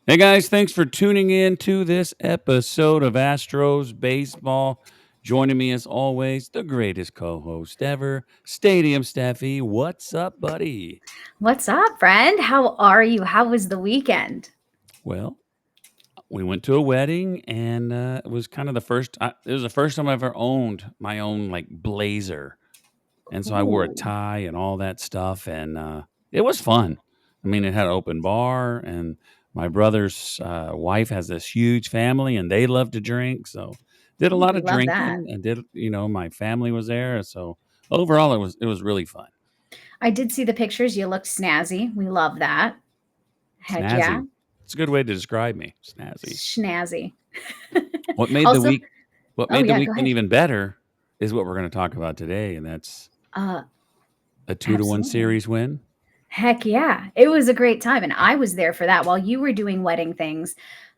Hey guys, thanks for tuning in to this episode of Astros Baseball. Joining me as always, the greatest co-host ever, Stadium Steffi. What's up, buddy? What's up, friend? How are you? How was the weekend? Well, we went to a wedding, and it was kind of the first. It was the first time I ever owned my own like blazer, and so I wore a Ooh, tie and all that stuff, and it was fun. I mean, it had an open bar, and my brother's wife has this huge family, and they love to drink, so did a lot we of love that. drinking, and did my family was there, so overall it was really fun, I did see the pictures. You looked snazzy. We love that. Heck yeah. snazzy. It's a good way to describe me, snazzy. Snazzy. What made the Also, week? What oh, made the yeah, go weekend ahead. even better is what we're going to talk about today, and that's Uh, a 2-1 Absolutely. series win. Heck yeah. It was a great time. And I was there for that. While you were doing wedding things,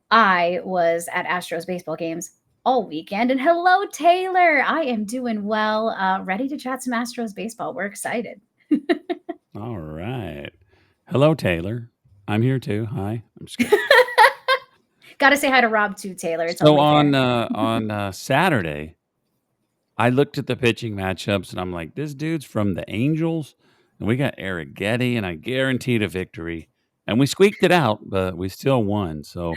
I was at Astros baseball games all weekend. And hello, Taylor. I am doing well. Ready to chat some Astros baseball. We're excited. All right. Hello, Taylor. I'm here too. Hi. I'm just kidding. Got to say hi to Rob too, Taylor. It's So only on fair. Saturday, I looked at the pitching matchups and I'm like, this dude's from the Angels, and we got Eric Getty, and I guaranteed a victory. And we squeaked it out, but we still won. So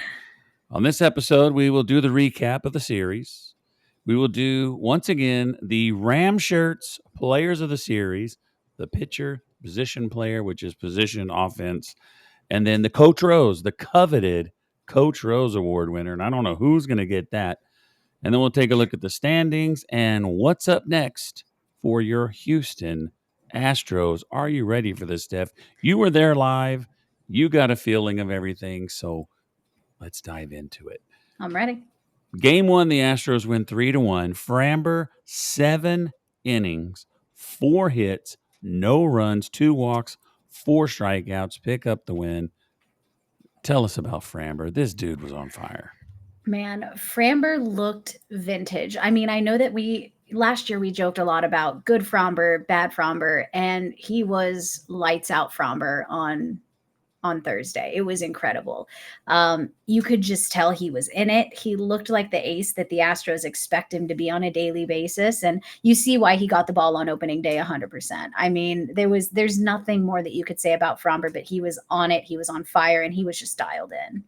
on this episode, we will do the recap of the series. We will do once again the Ram shirts players of the series, the pitcher, position player, which is position offense, and then the Coach Rose, the coveted Coach Rose Award winner. And I don't know who's going to get that. And then we'll take a look at the standings and what's up next for your Houston Astros. Are you ready for this, Steph? You were there live. You got a feeling of everything. So let's dive into it. I'm ready. Game one, the Astros win 3-1. Framber, 7 innings, 4 hits, no runs, 2 walks, 4 strikeouts, pick up the win. Tell us about Framber. This dude was on fire. Man, Framber looked vintage. I mean, I know that we last year we joked a lot about good Fromber, bad Fromber, and he was lights out Fromber on Thursday. It was incredible. You could just tell he was in it. He looked like the ace that the Astros expect him to be on a daily basis, and you see why he got the ball on opening day 100%. I mean, there's nothing more that you could say about Fromber, but he was on it. He was on fire, and he was just dialed in.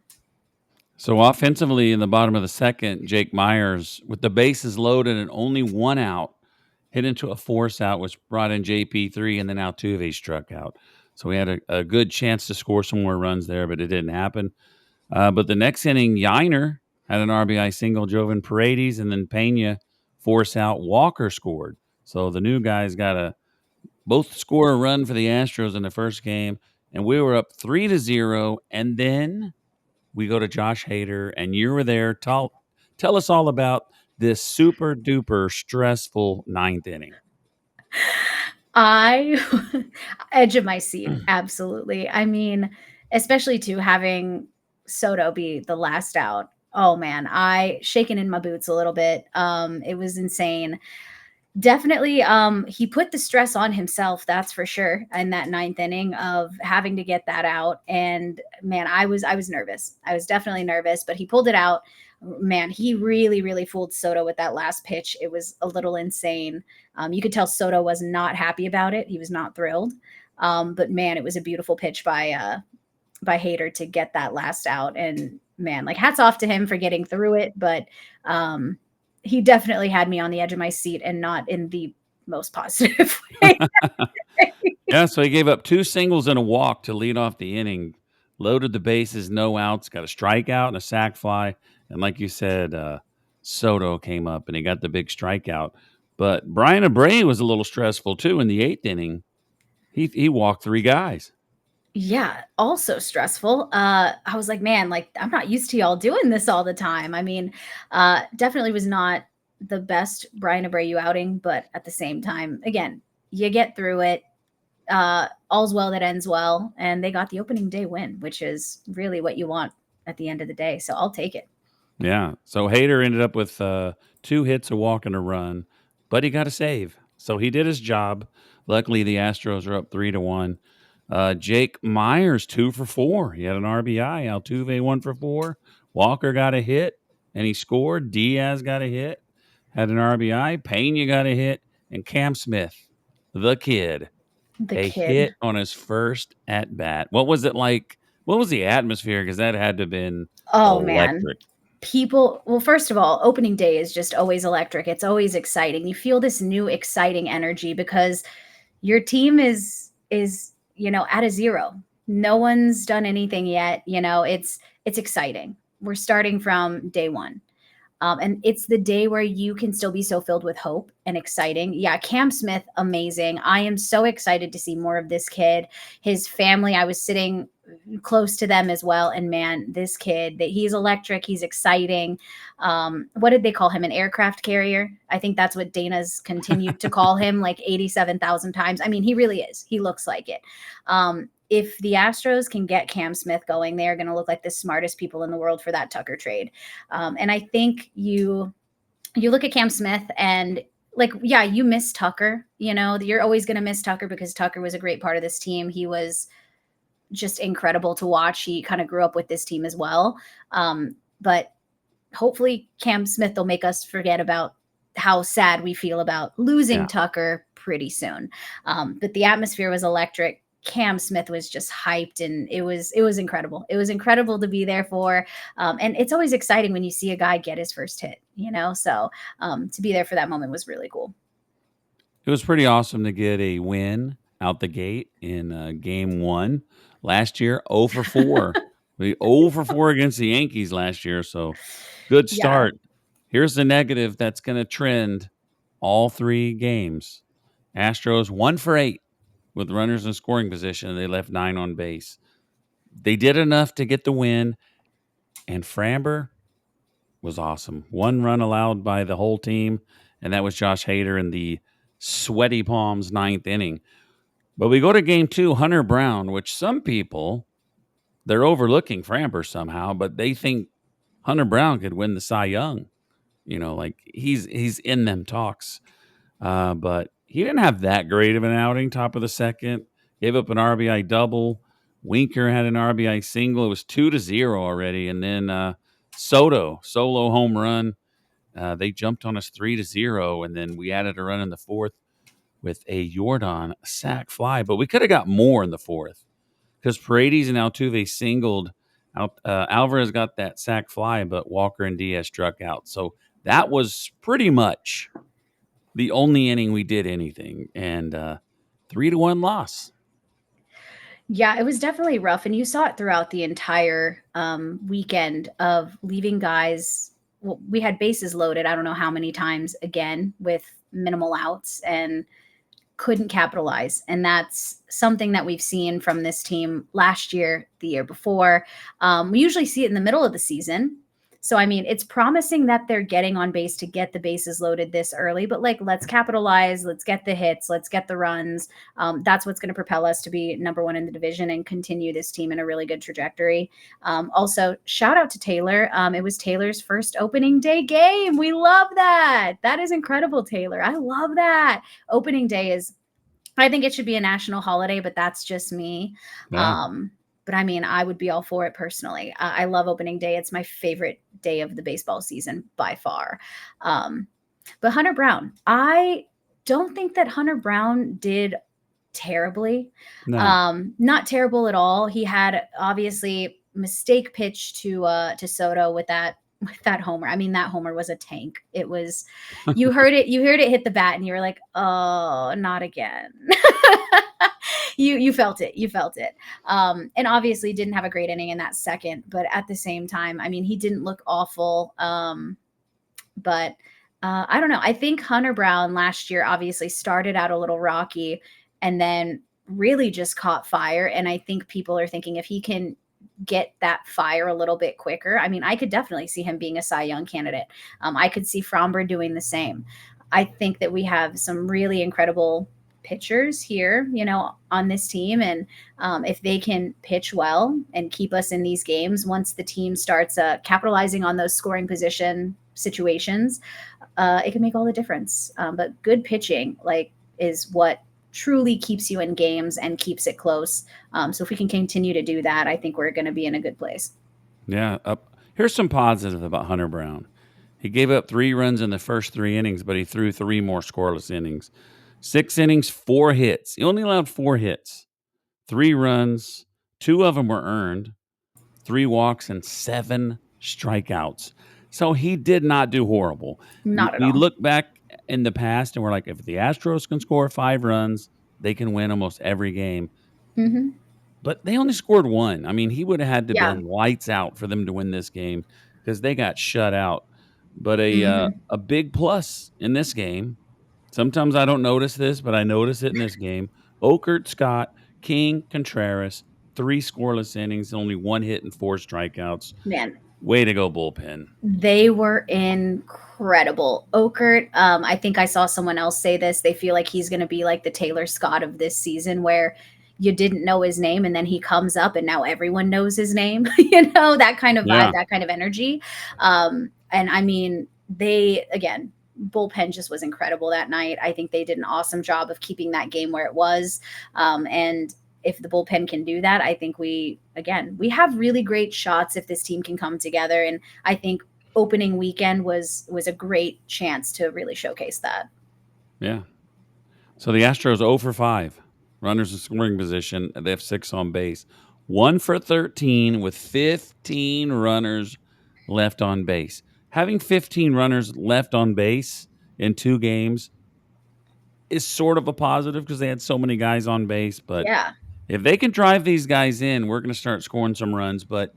So offensively, in the bottom of the second, Jake Myers, with the bases loaded and only 1 out, hit into a force out, which brought in JP3, and then Altuve struck out. So we had a good chance to score some more runs there, but it didn't happen. But the next inning, Yiner had an RBI single, drove in Paredes, and then Pena force out. Walker scored. So the new guys got to both score a run for the Astros in the first game, and we were up 3-0. And then we go to Josh Hader, and you were there. Tell us all about this super duper stressful ninth inning. I edge of my seat, absolutely. I mean, especially to having Soto be the last out. Oh man, I shaken in my boots a little bit. It was insane. Definitely, he put the stress on himself, that's for sure, in that ninth inning of having to get that out. And man, I was nervous. I was definitely nervous, but he pulled it out. Man, he really, really fooled Soto with that last pitch. It was a little insane. You could tell Soto was not happy about it. He was not thrilled. But man, it was a beautiful pitch by Hader to get that last out. And man, like hats off to him for getting through it. But he definitely had me on the edge of my seat and not in the most positive way. Yeah, so he gave up 2 singles and a walk to lead off the inning, loaded the bases, no outs, got a strikeout and a sac fly. And like you said, Soto came up and he got the big strikeout. But Brian Abreu was a little stressful too in the eighth inning. He walked 3 guys. Yeah, also stressful. I was like, man, like I'm not used to y'all doing this all the time. I mean, definitely was not the best Brian Abreu outing, but at the same time, again, you get through it. All's well that ends well, and they got the opening day win, which is really what you want at the end of the day. So I'll take it. Yeah. So Hader ended up with 2 hits, a walk, and a run, but he got a save. So he did his job. Luckily, the Astros are up 3-1. Jake Myers 2 for 4. He had an RBI. Altuve 1 for 4. Walker got a hit and he scored. Diaz got a hit, had an RBI. Pena got a hit, and Cam Smith, the kid, The a kid. hit on his first at bat. What was it like? What was the atmosphere? Because that had to have been Oh, man. electric. Well, first of all, opening day is just always electric. It's always exciting. You feel this new exciting energy because your team is at a zero. No one's done anything yet. It's exciting. We're starting from day one. And it's the day where you can still be so filled with hope and exciting. Yeah, Cam Smith, amazing. I am so excited to see more of this kid. His family, I was sitting close to them as well. And man, this kid, that he's electric, he's exciting. What did they call him? An aircraft carrier? I think that's what Dana's continued to call him like 87,000 times. I mean, he really is. He looks like it. If the Astros can get Cam Smith going, they are going to look like the smartest people in the world for that Tucker trade. And I think you look at Cam Smith and like, yeah, you miss Tucker. You're always going to miss Tucker because Tucker was a great part of this team. He was just incredible to watch. He kind of grew up with this team as well. But hopefully Cam Smith will make us forget about how sad we feel about losing Yeah. Tucker pretty soon. But the atmosphere was electric. Cam Smith was just hyped, and it was incredible. It was incredible to be there for, and it's always exciting when you see a guy get his first hit. So to be there for that moment was really cool. It was pretty awesome to get a win out the gate in game one last year. 0 for 4. We 0 for 4 against the Yankees last year. So good Yeah. start. Here's the negative that's going to trend all 3 games. Astros 1 for 8 with runners in scoring position. They left 9 on base. They did enough to get the win. And Framber was awesome. 1 run allowed by the whole team, and that was Josh Hader in the sweaty palms 9th inning. But we go to game 2, Hunter Brown, which some people, they're overlooking Framber somehow, but they think Hunter Brown could win the Cy Young. Like he's in them talks. But he didn't have that great of an outing. Top of the second, gave up an RBI double. Winker had an RBI single. It was 2-0 already, and then Soto solo home run. They jumped on us 3-0, and then we added a run in the fourth with a Jordan sac fly. But we could have got more in the fourth because Paredes and Altuve singled. Alvarez got that sac fly, but Walker and Diaz struck out. So that was pretty much the only inning we did anything, and 3-1 loss. Yeah, it was definitely rough, and you saw it throughout the entire weekend of leaving guys. Well, we had bases loaded. I don't know how many times again with minimal outs and couldn't capitalize. And that's something that we've seen from this team last year, the year before. We usually see it in the middle of the season. So, I mean, it's promising that they're getting on base to get the bases loaded this early, but like, let's capitalize, let's get the hits, let's get the runs. That's what's going to propel us to be number one in the division and continue this team in a really good trajectory. Also, shout out to Taylor. It was Taylor's first opening day game. We love that. That is incredible, Taylor. I love that. Opening day I think it should be a national holiday, but that's just me. Yeah. But I mean, I would be all for it personally. I love opening day. It's my favorite day of the baseball season by far. But Hunter Brown, I don't think that Hunter Brown did terribly. No. Not terrible at all. He had obviously mistake pitch to Soto with that homer. I mean, that homer was a tank. It was, you heard it hit the bat and you were like, oh, not again. You felt it. You felt it. And obviously didn't have a great inning in that second, but at the same time, I mean, he didn't look awful. But I don't know. I think Hunter Brown last year obviously started out a little rocky and then really just caught fire. And I think people are thinking if he can get that fire a little bit quicker, I mean, I could definitely see him being a Cy Young candidate. I could see Fromber doing the same. I think that we have some really incredible pitchers here, on this team. And if they can pitch well and keep us in these games, once the team starts capitalizing on those scoring position situations, it can make all the difference. But good pitching, is what truly keeps you in games and keeps it close. So if we can continue to do that, I think we're going to be in a good place. Yeah. Here's some positive about Hunter Brown. He gave up 3 runs in the first 3 innings, but he threw 3 more scoreless innings. 6 innings, 4 hits. He only allowed 4 hits, 3 runs, 2 of them were earned, 3 walks, and 7 strikeouts. So he did not do horrible. Not at We all. look back in the past and we're like, if the Astros can score 5 runs, they can win almost every game. Hmm. But they only scored 1. I mean, he would have had to Yeah. been lights out for them to win this game because they got shut out. But Hmm. a big plus in this game, sometimes I don't notice this, but I notice it in this game. Okert, Scott, King, Contreras, 3 scoreless innings, only 1 hit and 4 strikeouts. Man, Way to go, bullpen. they were incredible. Okert, I think I saw someone else say this. They feel like he's going to be like the Taylor Scott of this season, where you didn't know his name and then he comes up and now everyone knows his name. That kind of vibe, Yeah. that kind of energy. And I mean, again, bullpen just was incredible that night. I think they did an awesome job of keeping that game where it was. And if the bullpen can do that, I think we have really great shots if this team can come together. And I think opening weekend was a great chance to really showcase that. Yeah. So the Astros 0 for 5. Runners in scoring position. They have 6 on base. 1 for 13 with 15 runners left on base. Having 15 runners left on base in 2 games is sort of a positive because they had so many guys on base. But Yeah. if they can drive these guys in, we're going to start scoring some runs. But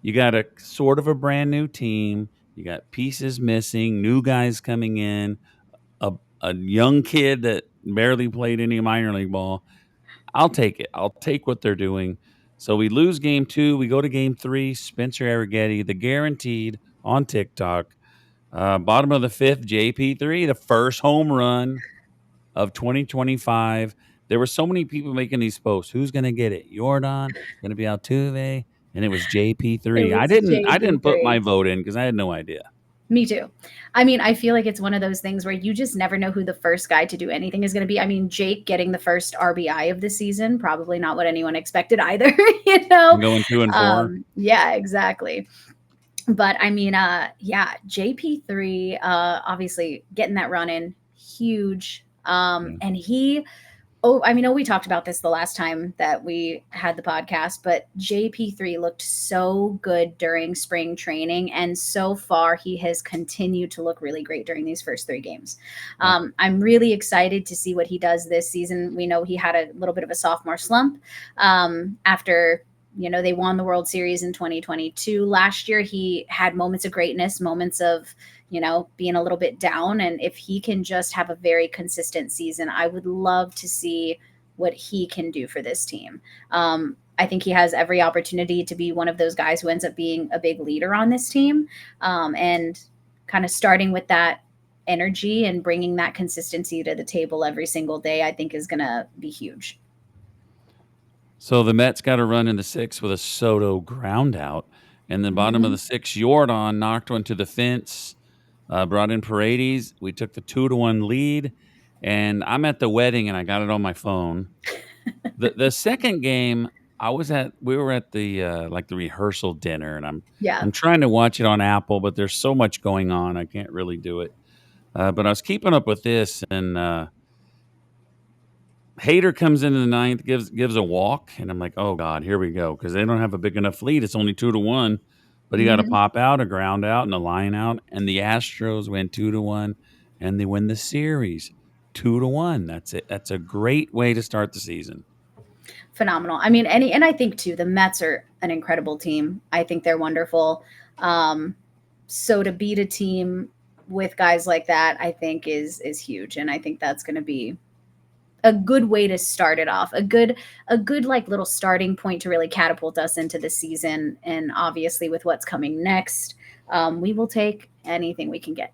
you got a sort of a brand new team. You got pieces missing, new guys coming in, a young kid that barely played any minor league ball. I'll take it. I'll take what they're doing. So we lose game 2. We go to game 3. Spencer Arrighetti, the guaranteed on TikTok. Bottom of the 5th, JP3, the first home run of 2025. There were so many people making these posts. Who's going to get it? Jordan? It's going to be Altuve, and it was It JP3. was I didn't put my JP3. vote in because I had no idea. Me too. I mean, I feel like it's one of those things where you just never know who the first guy to do anything is going to be. I mean, Jake getting the first RBI of the season, probably not what anyone expected either, you know? I'm going 2 and 4. Yeah, exactly. But I mean, yeah, JP3, obviously getting that run in, huge. Yeah. And I mean, we talked about this the last time that we had the podcast, but JP3 looked so good during spring training. And so far, he has continued to look really great during these first 3 games. Yeah. I'm really excited to see what he does this season. We know he had a little bit of a sophomore slump after they won the World Series in 2022. Last year, he had moments of greatness, moments of, being a little bit down. And if he can just have a very consistent season, I would love to see what he can do for this team. I think he has every opportunity to be one of those guys who ends up being a big leader on this team. And kind of starting with that energy and bringing that consistency to the table every single day, I think is going to be huge. So the Mets got a run in the 6th with a Soto ground out. And then bottom of the 6th, Jordan knocked one to the fence, brought in Paredes. We took the 2-1 lead. And I'm at the wedding and I got it on my phone. The second game, we were at the like the rehearsal dinner, and Yeah. I'm trying to watch it on Apple, but there's so much going on, I can't really do it. But I was keeping up with this, and Hader comes into the 9th, gives a walk, and I'm like, oh God, here we go, because they don't have a big enough lead. It's only 2-1, but he got a Mhm. pop out, a ground out, and a line out, and the Astros win 2-1, and they win the series 2-1. That's it. That's a great way to start the season. Phenomenal. I mean, and I think too, the Mets are an incredible team. I think they're wonderful. So to beat a team with guys like that, I think is huge, and I think that's going to be a good way to start it off. A good like little starting point to really catapult us into the season. And obviously, with what's coming next, we will take anything we can get.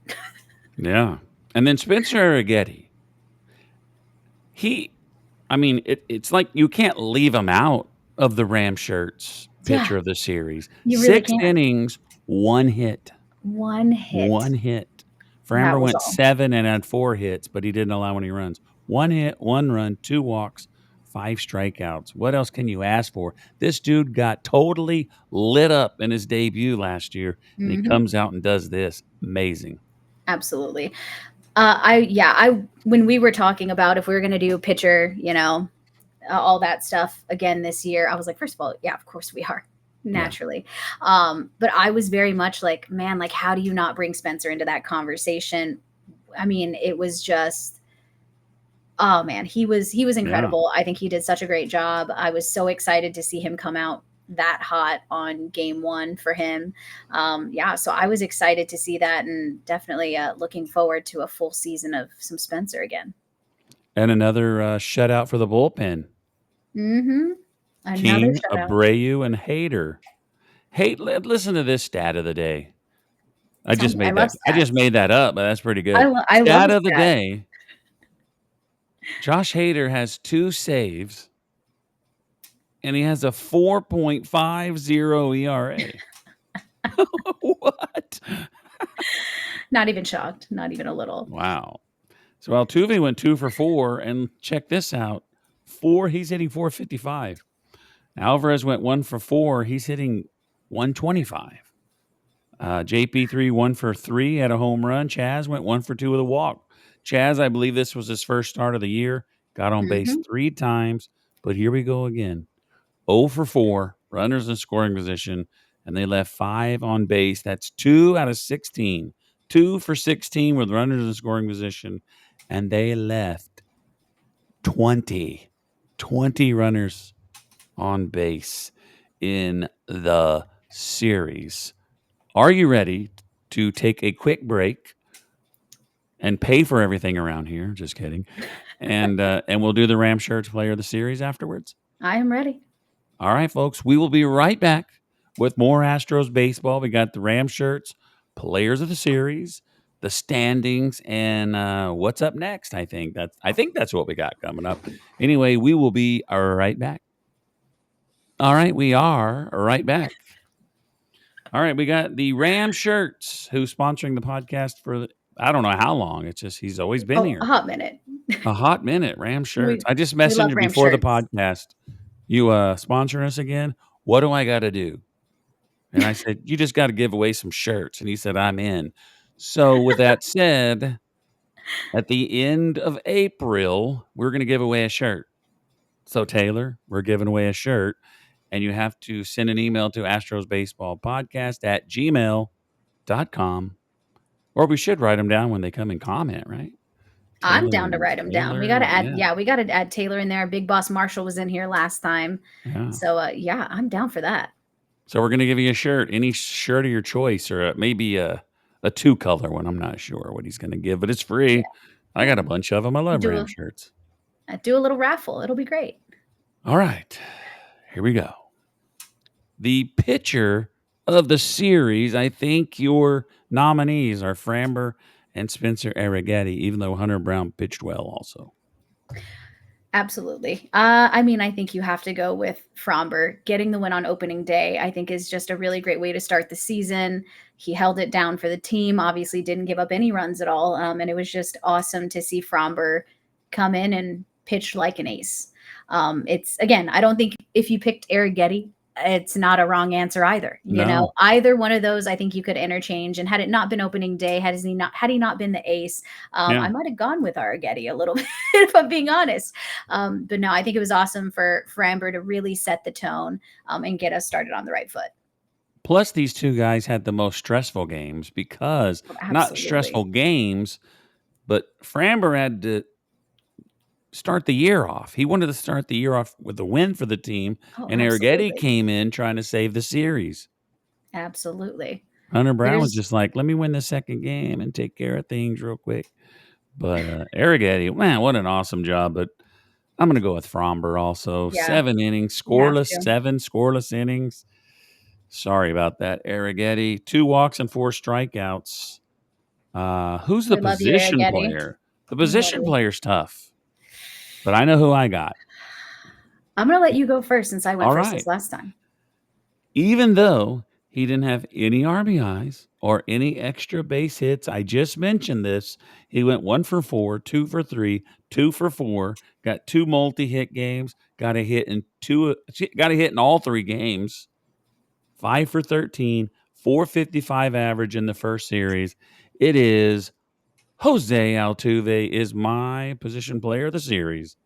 Yeah. And then Spencer Arrighetti, it's like you can't leave him out of the Ram shirts Yeah, pitcher of the series. you really 6 can't. innings, 1 hit. One hit. 1 hit. That Framber was went all. 7 and had 4 hits, but he didn't allow any runs. 1 hit, 1 run, 2 walks, 5 strikeouts. What else can you ask for? This dude got totally lit up in his debut last year, and he Mhm. comes out and does this. Amazing. Absolutely. I when we were talking about if we were gonna do pitcher, all that stuff again this year, I was like, first of all, yeah, of course we are. Yeah. Naturally. But I was very much like, man, like how do you not bring Spencer into that conversation? I mean, it was just oh man, he was Yeah. incredible. I think he did such a great job. I was so excited to see him come out that hot on game one for him. Yeah, so I was excited to see that and definitely looking forward to a full season of some Spencer again. And another, shutout for the bullpen. Mm-hmm. Another King, shutout. Abreu, and Hader. Hey, listen to this stat of the day. Tell me, I love I just stats. made that up, but that's pretty good. I love Stat a of the stat. day, Josh Hader has 2 saves, and he has a 4.50 ERA. What? Not even shocked. Not even a little. Wow. So Altuve went 2 for 4, and check this out. He's hitting 455. Alvarez went 1 for 4. He's hitting 125. JP3 1 for 3 at a home run. Chaz went 1 for 2 with a walk. Chaz, I believe this was his first start of the year. Got on base Hmm. 3 times, but here we go again. 0 for 4, runners in scoring position, and they left 5 on base. That's 2 out of 16. 2 for 16 with runners in scoring position, and they left 20. 20 runners on base in the series. Are you ready to take a quick break and pay for everything around here? Just kidding. And we'll do the Ram Shirts Player of the Series afterwards. I am ready. All right, folks, we will be right back with more Astros baseball. We got the Ram Shirts Players of the Series, the standings, and what's up next. I think that's what we got coming up. Anyway, we will be right back. All right, we are right back. All right, we got the Ram Shirts who's sponsoring the podcast for I don't know how long. It's just he's always been Oh, a here. hot minute. A hot minute, Ram Shirts. We I just we messaged love him Ram before the shirts. podcast. You sponsoring us again? What do I got to do? And I said, you just got to give away some shirts. And he said, I'm in. So with that said, at the end of April, we're going to give away a shirt. So Taylor, we're giving away a shirt. And you have to send an email to astrosbaseballpodcast@gmail.com. Or we should write them down when they come and comment, right? I'm Taylor down to and write them down. We gotta Taylor. add, Yeah. yeah, we gotta add Taylor in there. Big Boss Marshall was in here last time, Yeah. so yeah, I'm down for that. So we're going to give you a shirt, any shirt of your choice, or maybe a 2-color one. I'm not sure what he's going to give, but it's free. I Yeah, got a bunch of them. I love do Ram a shirts. do a little raffle. It'll be great. All right. Here we go. The pitcher of the series, I think your nominees are Framber and Spencer Arrighetti, even though Hunter Brown pitched well also. Absolutely. I mean, I think you have to go with Fromber. Getting the win on opening day, I think, is just a really great way to start the season. He held it down for the team, obviously didn't give up any runs at all. And it was just awesome to see Fromber come in and pitch like an ace. It's, again, I don't think if you picked Arrighetti, it's not a wrong answer either. No. Either one of those, I think you could interchange. And had it not been opening day, had he not been the ace, Yeah. I might have gone with Arrighetti a little bit, if I'm being honest. But no, I think it was awesome for Amber to really set the tone and get us started on the right foot. Plus, these two guys had the most stressful games because Oh, not absolutely. stressful games, but Framber had to start the year off. He wanted to start the year off with a win for the team, Oh, and Arrighetti absolutely. came in trying to save the series. Absolutely. Hunter Brown was There's, just like, let me win the second game and take care of things real quick. But Arrighetti, man, what an awesome job. But I'm going to go with Fromber also. yeah, 7 innings, you have scoreless, to. 7 scoreless innings. Sorry about that, Arrighetti. 2 walks and 4 strikeouts. Who's the We love you, position Arrighetti. player? The We love position you. player's tough, but I know who I got. I'm going to let you go first since I went All first this right. last time. Even though He didn't have any RBIs or any extra base hits. I just mentioned this. He went 1 for 4, 2 for 3, 2 for 4, got 2 multi-hit games, got a hit in all 3 games. 5 for 13, 455 average in the first series. It is Jose Altuve is my position player of the series.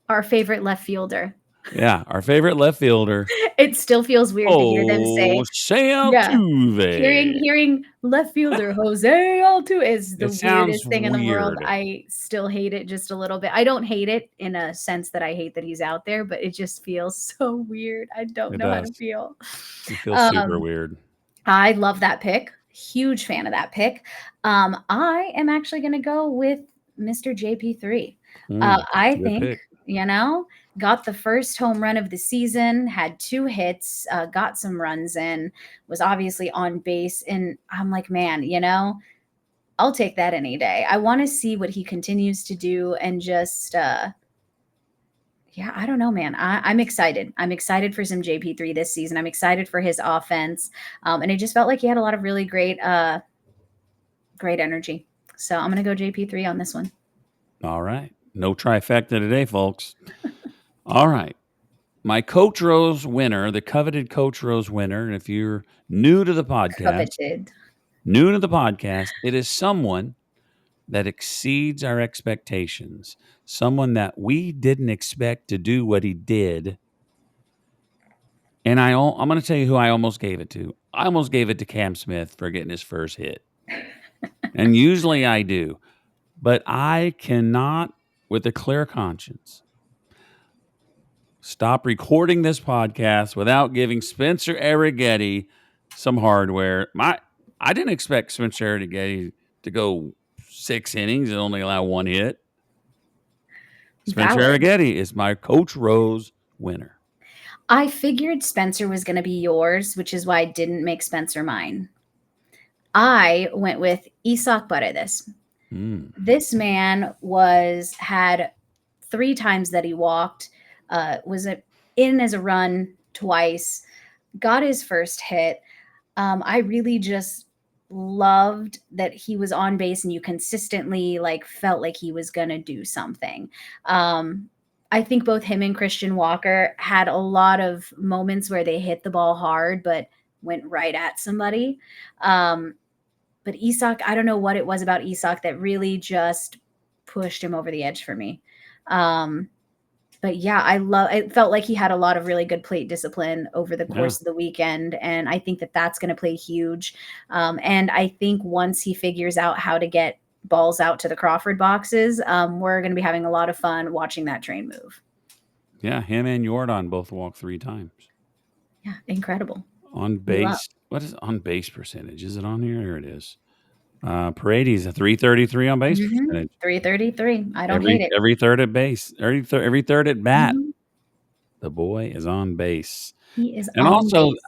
Our favorite left fielder. Yeah, our favorite left fielder, It still feels weird to hear them say, Jose yeah. Altuve. Hearing left fielder Jose Altuve is the It sounds weirdest thing in the world. weird. I still hate it just a little bit. I don't hate it in a sense that I hate that he's out there, but it just feels so weird. I don't It know how to does. feel. It feels super Um, weird. I love that pick. Huge fan of that pick. I am actually going to go with Mr. JP3. I Good think, pick. got the first home run of the season, had 2 hits, got some runs in, was obviously on base. And I'm like, man, I'll take that any day. I want to see what he continues to do and just, yeah, I don't know, man. I'm excited. I'm excited for some JP3 this season. I'm excited for his offense. And it just felt like he had a lot of really great energy. So I'm going to go JP3 on this one. All right. No trifecta today, folks. All right. My Coach Rose winner, the coveted Coach Rose winner, and if you're new to the podcast, Coveted. it is someone that exceeds our expectations, someone that we didn't expect to do what he did. And I'm going to tell you who I almost gave it to. I almost gave it to Cam Smith for getting his first hit. And usually I do, but I cannot, with a clear conscience, stop recording this podcast without giving Spencer Arrighetti some hardware. I didn't expect Spencer Arrighetti to go 6 innings and only allow 1 hit. Spencer Valid. Arrighetti is my Coach Rose winner. I figured Spencer was going to be yours, which is why I didn't make Spencer mine. I went with Isak Paredes. This man had 3 times that he walked, was in as a run twice, got his first hit. I really just loved that he was on base and you consistently felt like he was going to do something. I think both him and Christian Walker had a lot of moments where they hit the ball hard, but went right at somebody. But Isak, I don't know what it was about Isak that really just pushed him over the edge for me. But yeah, it felt like he had a lot of really good plate discipline over the course of the weekend. And I think that that's going to play huge. And I think once he figures out how to get balls out to the Crawford boxes, we're going to be having a lot of fun watching that train move. Yeah, him and Jordan both walked 3 times. Yeah, incredible. On base. What is on base percentage? Is it on here? Here it is. Paredes a 333 on base percentage. 333. I don't hate it. Every third at base. Every third at bat. Mhm. The boy is on base. He is And on also, base.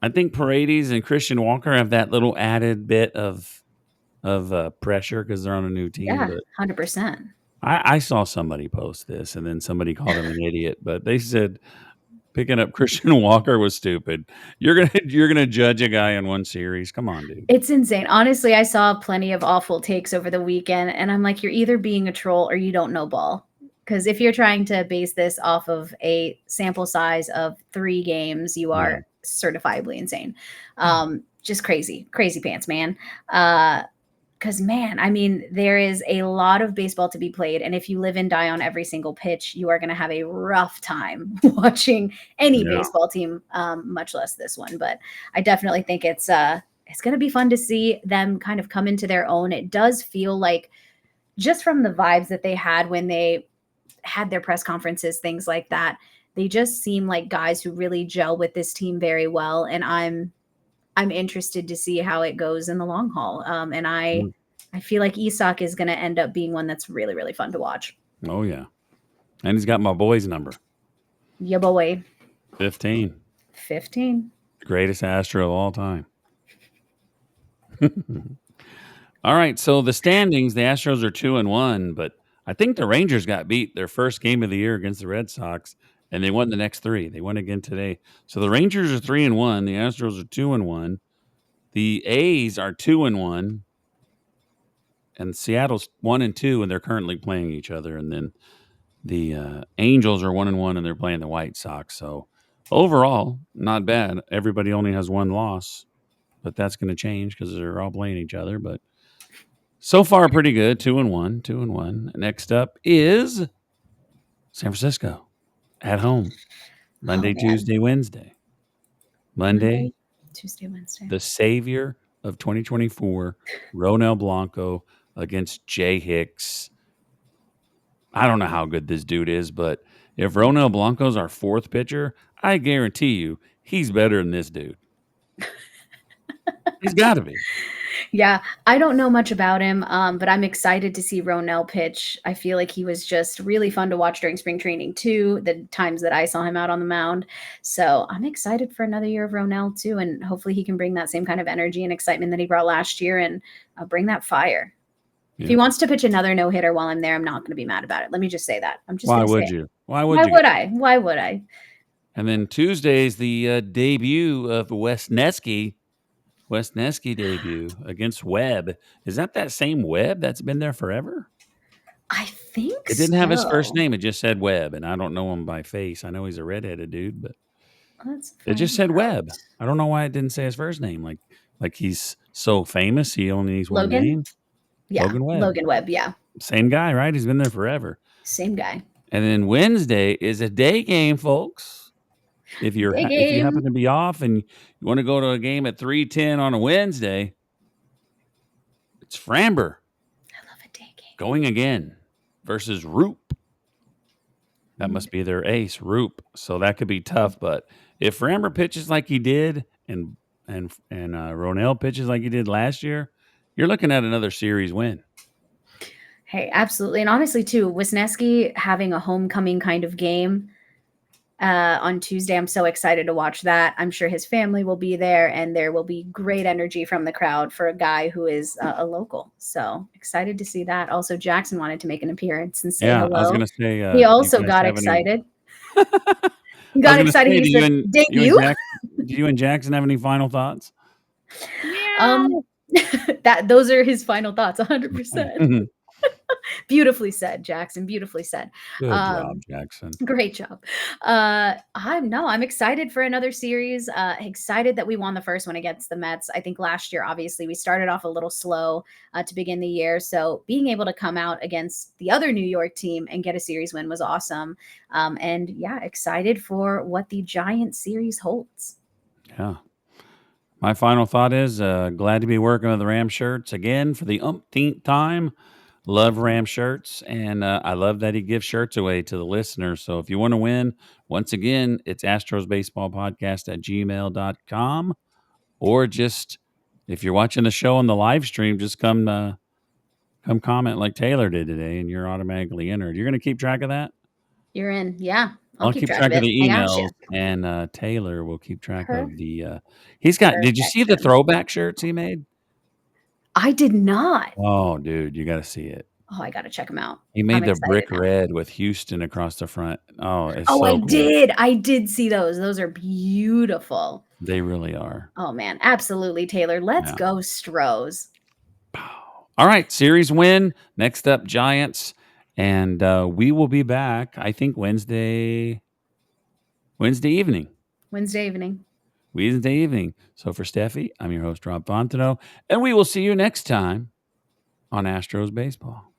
I think Paredes and Christian Walker have that little added bit of pressure because they're on a new team. Yeah, But 100%. I saw somebody post this, and then somebody called him an idiot. But they said picking up Christian Walker was stupid. You're gonna judge a guy in 1 series. Come on, dude. It's insane. Honestly, I saw plenty of awful takes over the weekend, and I'm like, you're either being a troll or you don't know ball. Because if you're trying to base this off of a sample size of 3 games, you are certifiably insane. Just crazy pants, man. Because, man, I mean, there is a lot of baseball to be played. And if you live and die on every single pitch, you are going to have a rough time watching any baseball team, much less this one. But I definitely think it's going to be fun to see them kind of come into their own. It does feel like, just from the vibes that they had when they had their press conferences, things like that, they just seem like guys who really gel with this team very well. And I'm interested to see how it goes in the long haul. And I feel like Isak is going to end up being one that's really, really fun to watch. Oh, yeah. And he's got my boy's number. Yeah, boy. 15. 15. Greatest Astro of all time. All right. So the standings, the Astros are 2-1, but I think the Rangers got beat their first game of the year against the Red Sox. and they won the next 3. They won again today. So the Rangers are 3-1, the Astros are 2-1, the A's are 2-1, and Seattle's 1-2, and they're currently playing each other. And then the Angels are 1-1, and they're playing the White Sox. So overall, not bad. Everybody only has one loss, but that's going to change because they're all playing each other. But so far, pretty good. 2-1, 2-1. Next up is San Francisco at home. Oh Monday, man. Tuesday, Wednesday. Monday, Monday, Tuesday, Wednesday. the savior of 2024, Ronel Blanco against Jay Hicks. I don't know how good this dude is, but if Ronel Blanco's our 4th pitcher, I guarantee you he's better than this dude. He's got to be. Yeah, I don't know much about him, but I'm excited to see Ronell pitch. I feel like he was just really fun to watch during spring training too, the times that I saw him out on the mound. So I'm excited for another year of Ronell too, and hopefully he can bring that same kind of energy and excitement that he brought last year and bring that fire. If he wants to pitch another no-hitter while I'm there, I'm not going to be mad about it. Let me just say that. I'm just Why going to say would it. you? Why would Why you? would I? Why would I? And then Tuesday's the debut of Wesneski. Wesneski debut against Webb. Is that same Webb that's been there forever? I think It didn't have his first so. name. It just said Webb, and I don't know him by face. I know he's a redheaded dude, but Let's it just find said out. Webb. I don't know why it didn't say his first name. Like he's so famous, he only needs one Logan? name. Yeah, Logan Webb. Logan Webb. Yeah, Same guy, right? He's been there forever. same guy. And then Wednesday is a day game, folks. If you Day happen game. to be off and you want to go to a game at 3:10 on a Wednesday, it's Framber I love a day game. going again versus Roop. That must be their ace, Roop. So that could be tough. But if Framber pitches like he did and Ronell pitches like he did last year, you're looking at another series win. Hey, absolutely. And honestly, too, Wisniewski having a homecoming kind of game on Tuesday. I'm so excited to watch that. I'm sure his family will be there, and there will be great energy from the crowd for a guy who is a local. So excited to see that. Also, Jackson wanted to make an appearance and say Yeah, I was hello. gonna say, He do you also guys got have any? excited. He I was got gonna excited. say, He said, "Debut." do you and Jackson have any final thoughts? That those are his final thoughts, 100%. Beautifully said, Jackson. Beautifully said. Good job, Jackson. Great job. I'm excited for another series. Excited that we won the first one against the Mets. I think last year, obviously, we started off a little slow to begin the year. So being able to come out against the other New York team and get a series win was awesome. And yeah, excited for what the Giant series holds. Yeah. My final thought is glad to be working with the Ram shirts again for the umpteenth time. Love Ram shirts, and I love that he gives shirts away to the listeners. So if you want to win, once again, it's astrosbaseballpodcast@gmail.com, or just if you're watching the show on the live stream, just come comment like Taylor did today, and you're automatically entered. You're going to keep track of that? You're in. Yeah, I'll I'll keep keep track of track of it. the I got you. emails, and Taylor will keep track of the. Did you see the Perfection. throwback shirts he made? I did not. Oh, dude, you got to see it. Oh, I got to check them out. He I'm made the excited brick now. red with Houston across the front. Oh, it's Oh, I so cool. did. I did see those. Those are beautiful. They really are. Oh man, absolutely, Taylor. Let's Yeah. go, Stros. All right, series win. Next up, Giants, and we will be back. I think Wednesday evening. Wednesday evening. Wednesday evening. So for Steffi, I'm your host Rob Fontenot, and we will see you next time on Astros Baseball.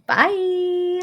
Bye.